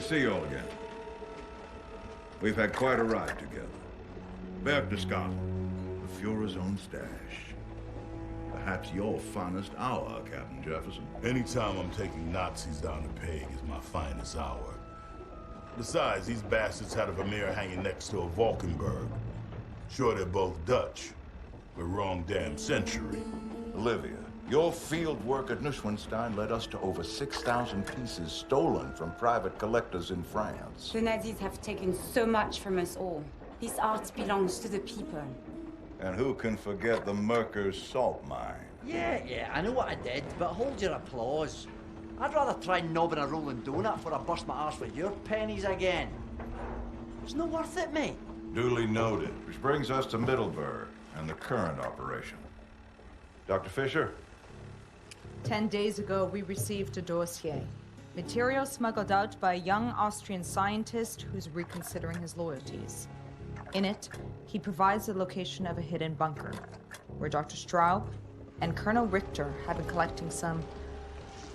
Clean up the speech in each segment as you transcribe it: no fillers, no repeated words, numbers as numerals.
see you all again. We've had quite a ride together. Berchtesgaden, the Fuhrer's own stash. Perhaps your finest hour, Captain Jefferson. Anytime I'm taking Nazis down the peg is my finest hour. Besides, these bastards had a Vermeer hanging next to a Valkenburg. Sure, they're both Dutch, but wrong damn century. Olivia, your field work at Neuschwanstein led us to over 6,000 pieces stolen from private collectors in France. The Nazis have taken so much from us all. This art belongs to the people. And who can forget the Merker's salt mine? Yeah, I know what I did, but hold your applause. I'd rather try knobbing a rolling donut before I bust my arse with your pennies again. It's not worth it, mate. Duly noted. Which brings us to Middleburg and the current operation. Dr. Fisher? 10 days ago, we received a dossier. Material smuggled out by a young Austrian scientist who's reconsidering his loyalties. In it, he provides the location of a hidden bunker, where Dr. Straub and Colonel Richter have been collecting some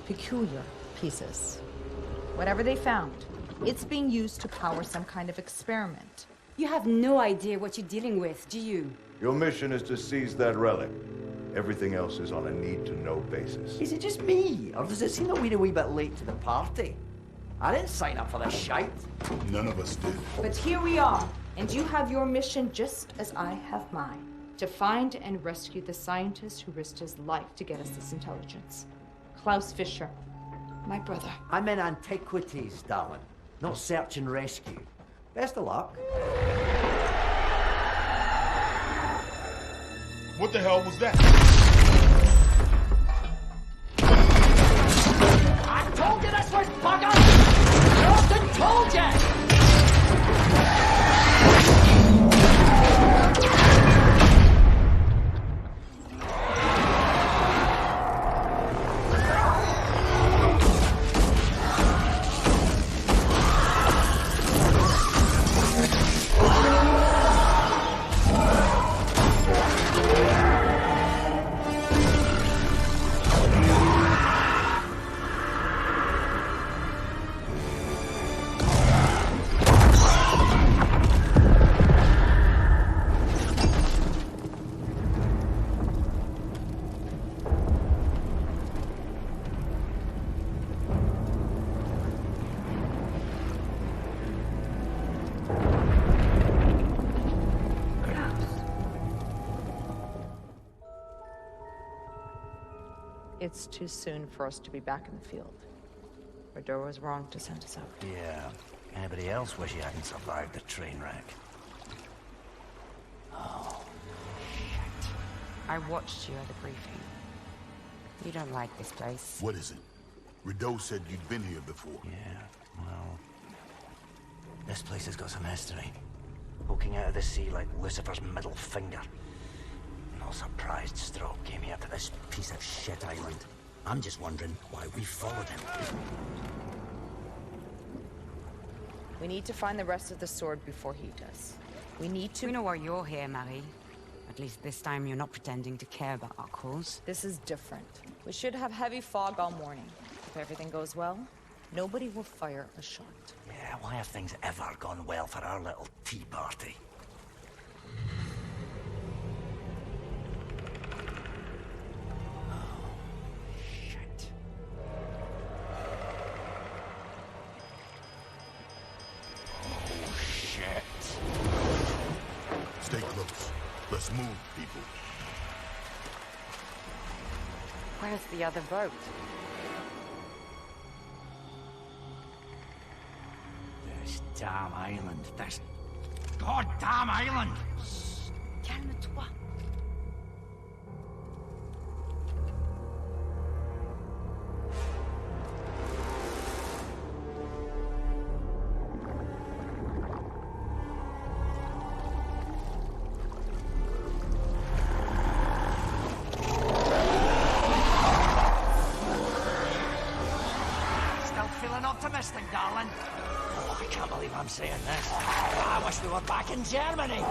peculiar pieces. Whatever they found, it's being used to power some kind of experiment. You have no idea what you're dealing with, do you? Your mission is to seize that relic. Everything else is on a need-to-know basis. Is it just me, or does it seem that we're a wee bit late to the party? I didn't sign up for this shite. None of us did. But here we are, and you have your mission just as I have mine. To find and rescue the scientist who risked his life to get us this intelligence. Klaus Fischer, my brother. I'm in antiquities, darling, not search and rescue. Best of luck. What the hell was that? I told you this was bugger! I often told you! It's too soon for us to be back in the field. Rideau was wrong to send us out. Yeah. Anybody else wish he hadn't survived the train wreck? Oh, shit. I watched you at the briefing. You don't like this place. What is it? Rideau said you'd been here before. Yeah, well... This place has got some history. Poking out of the sea like Lucifer's middle finger. No surprised Stroke came here to this piece of shit island. I'm just wondering why we followed him. We need to find the rest of the sword before he does. We need to... We know why you're here, Marie. At least this time you're not pretending to care about our cause. This is different. We should have heavy fog all morning. If everything goes well, nobody will fire a shot. Yeah, why have things ever gone well for our little tea party? Stay close. Let's move, people. Where's the other boat? This damn island. This goddamn island! Calme-toi. Optimistic, darling. Oh, I can't believe I'm saying this. I wish we were back in Germany.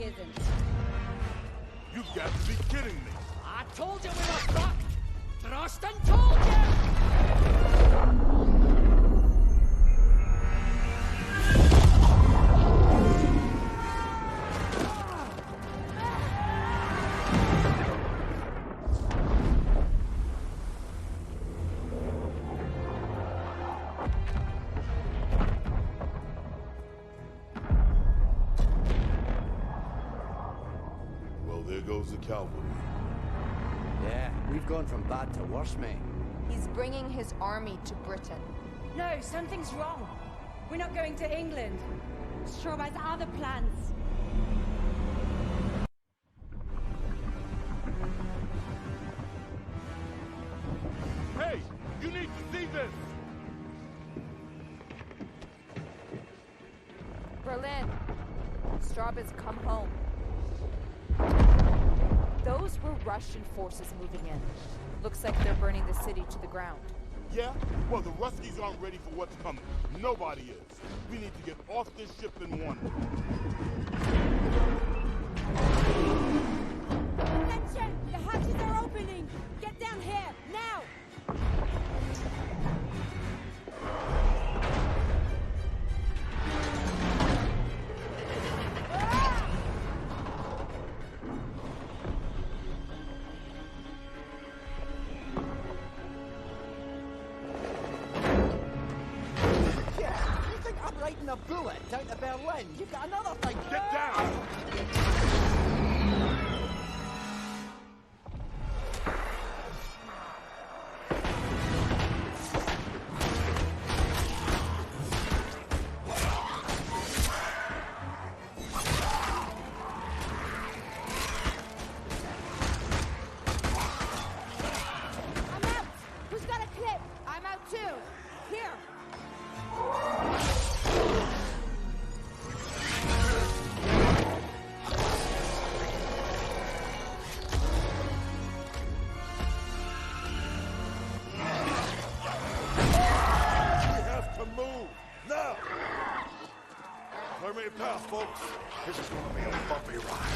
isn't. You've got to be kidding me. I told you we were fucked! Trustin told you! Well, there goes the cavalry. Yeah, we've gone from bad to worse, mate. He's bringing his army to Britain. No, something's wrong. We're not going to England. Straub has other plans. Hey, you need to see this! Berlin. Straub has come home. Those were Russian forces moving in. Looks like they're burning the city to the ground. Yeah? Well, the Ruskies aren't ready for what's coming. Nobody is. We need to get off this ship in one. Attention! The hatches are opening! Get down here, now! Yeah, you think I'm riding a bullet down to Berlin? You've got another thing. Get down! I'm out! Who's got a clip? I'm out too! Here! We have to move! Now! Clear me a path, folks. This is gonna be a bumpy ride.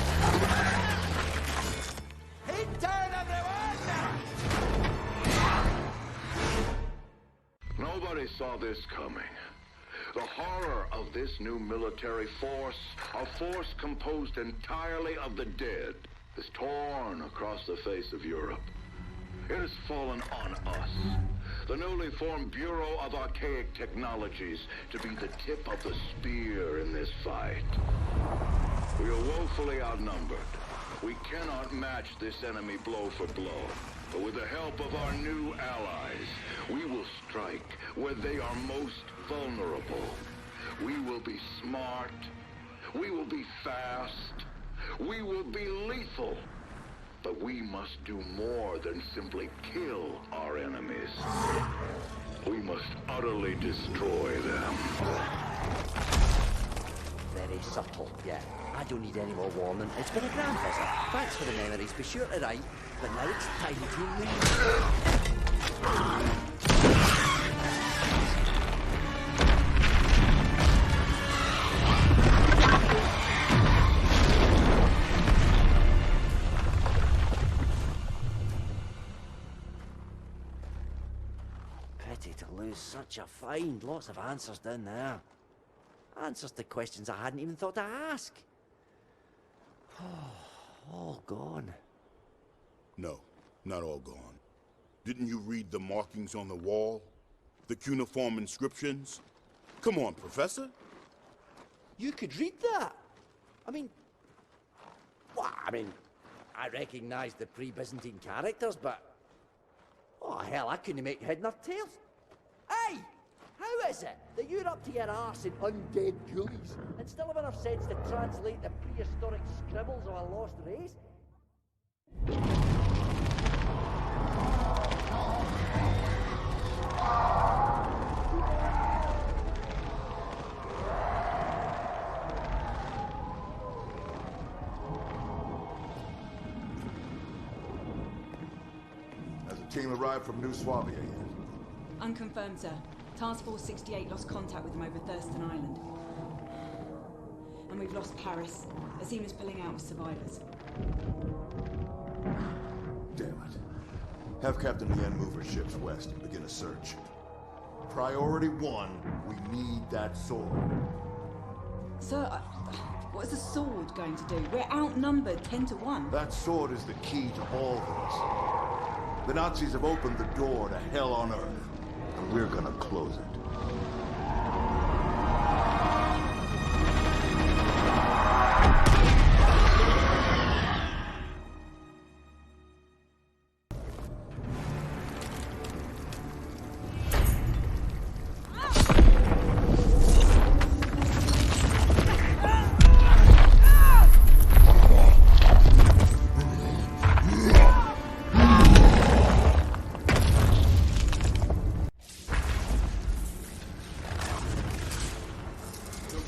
Head down, everyone! Nobody saw this coming. The horror of this new military force, a force composed entirely of the dead, is torn across the face of Europe. It has fallen on us, the newly formed Bureau of Archaic Technologies, to be the tip of the spear in this fight. We are woefully outnumbered. We cannot match this enemy blow for blow. But with the help of our new allies, we will strike where they are most vulnerable. We will be smart. We will be fast. We will be lethal. But we must do more than simply kill our enemies. We must utterly destroy them. Very subtle, yeah. I don't need any more warning. It's been a grand visit. Thanks for the memories. Be sure to write. But now it's time to leave. Pity to lose such a find. Lots of answers down there. Answers to questions I hadn't even thought to ask. All gone. No, not all gone. Didn't you read the markings on the wall? The cuneiform inscriptions? Come on, Professor. You could read that. I recognise the pre-Byzantine characters, but... Oh, hell, I couldn't make head nor tail. Hey! How is it that you're up to your arse in undead ghoulies and still have enough sense to translate the prehistoric scribbles of a lost race? Has a team arrived from New Swabia yet? Unconfirmed, sir. Task Force 68 lost contact with them over Thurston Island. And we've lost Paris Azim is pulling out with survivors. Damn it. Have Captain Lien move her ships west and begin a search. Priority 1, we need that sword. Sir, what is the sword going to do? We're outnumbered 10 to 1. That sword is the key to all this. The Nazis have opened the door to hell on Earth, and we're gonna close it.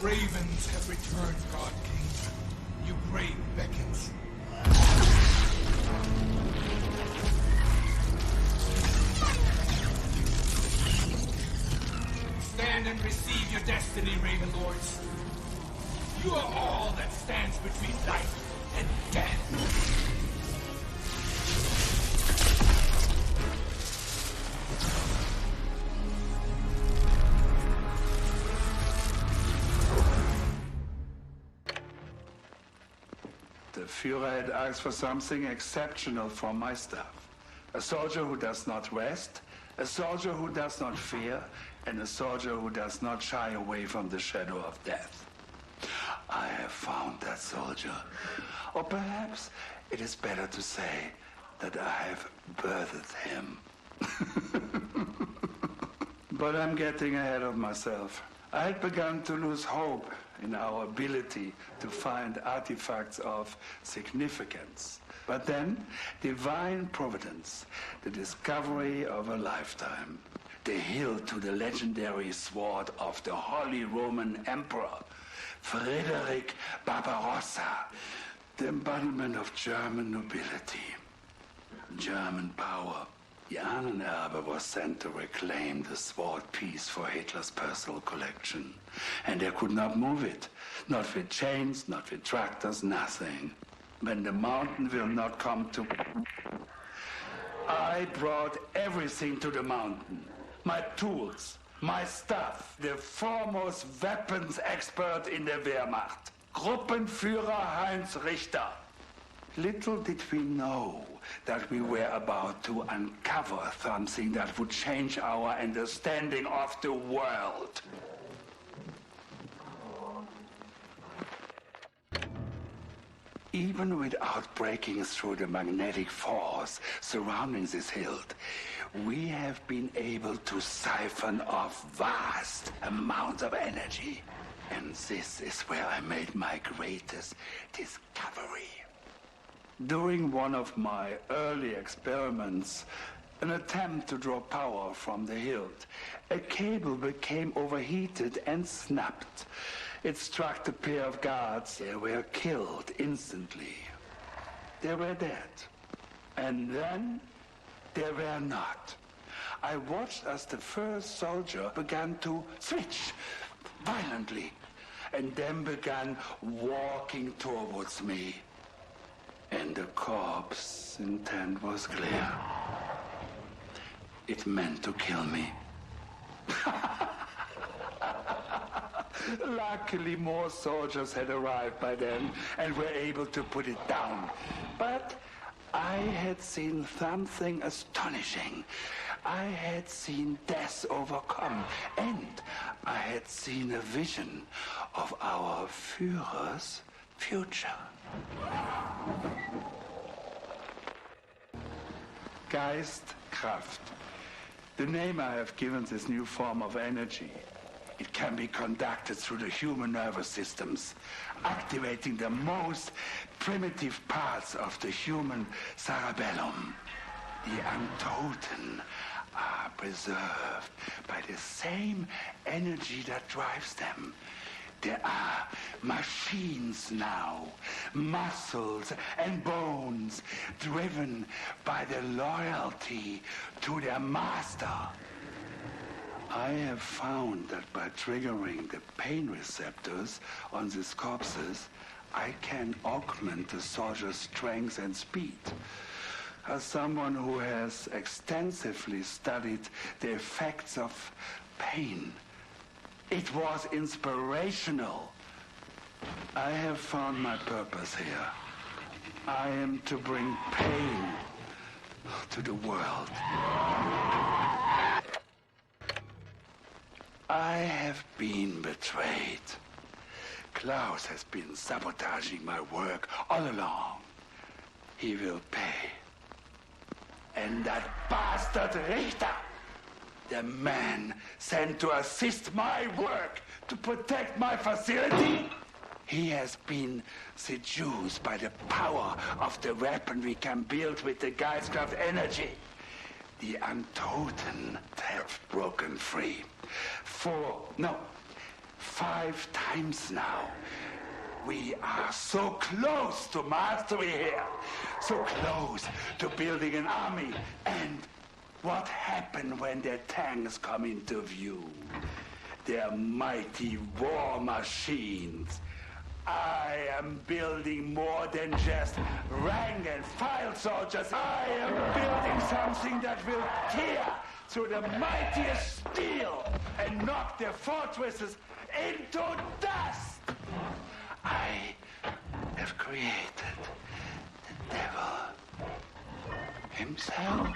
Ravens have returned, God King. Your grave beckons. Stand and receive your destiny, Raven Lords. You are all that stands between life and death. The Führer had asked for something exceptional from my staff. A soldier who does not rest, a soldier who does not fear, and a soldier who does not shy away from the shadow of death. I have found that soldier. Or perhaps it is better to say that I have birthed him. But I'm getting ahead of myself. I had begun to lose hope in our ability to find artifacts of significance. But then, divine providence, the discovery of a lifetime, the hilt to the legendary sword of the Holy Roman Emperor, Frederick Barbarossa, the embodiment of German nobility, German power. The Ahnenerbe was sent to reclaim the sword piece for Hitler's personal collection, and they could not move it. Not with chains, not with tractors, nothing. When the mountain will not come to... I brought everything to the mountain. My tools, my stuff, the foremost weapons expert in the Wehrmacht, Gruppenführer Heinz Richter. Little did we know that we were about to uncover something that would change our understanding of the world. Even without breaking through the magnetic force surrounding this hilt, we have been able to siphon off vast amounts of energy. And this is where I made my greatest discovery. During one of my early experiments, an attempt to draw power from the hilt, a cable became overheated and snapped. It struck a pair of guards. They were killed instantly. They were dead. And then they were not. I watched as the first soldier began to switch violently, and then began walking towards me. And the corpse's intent was clear. It meant to kill me. Luckily, more soldiers had arrived by then and were able to put it down. But I had seen something astonishing. I had seen death overcome, and I had seen a vision of our Führer's future. Geistkraft. The name I have given this new form of energy. It can be conducted through the human nervous systems, activating the most primitive parts of the human cerebellum. The Untoten are preserved by the same energy that drives them. There are machines now, muscles and bones, driven by the loyalty to their master. I have found that by triggering the pain receptors on these corpses, I can augment the soldier's strength and speed. As someone who has extensively studied the effects of pain, it was inspirational. I have found my purpose here. I am to bring pain to the world. I have been betrayed. Klaus has been sabotaging my work all along. He will pay. And that bastard Richter, the man sent to assist my work, to protect my facility, he has been seduced by the power of the weapon we can build with the Geistkraft energy. The Untoten have broken free. 5 times now. We are so close to mastery here. So close to building an army. And what happened when their tanks come into view? Their mighty war machines. I am building more than just rank and file soldiers. I am building something that will tear through the mightiest steel and knock their fortresses into dust. I have created the devil himself.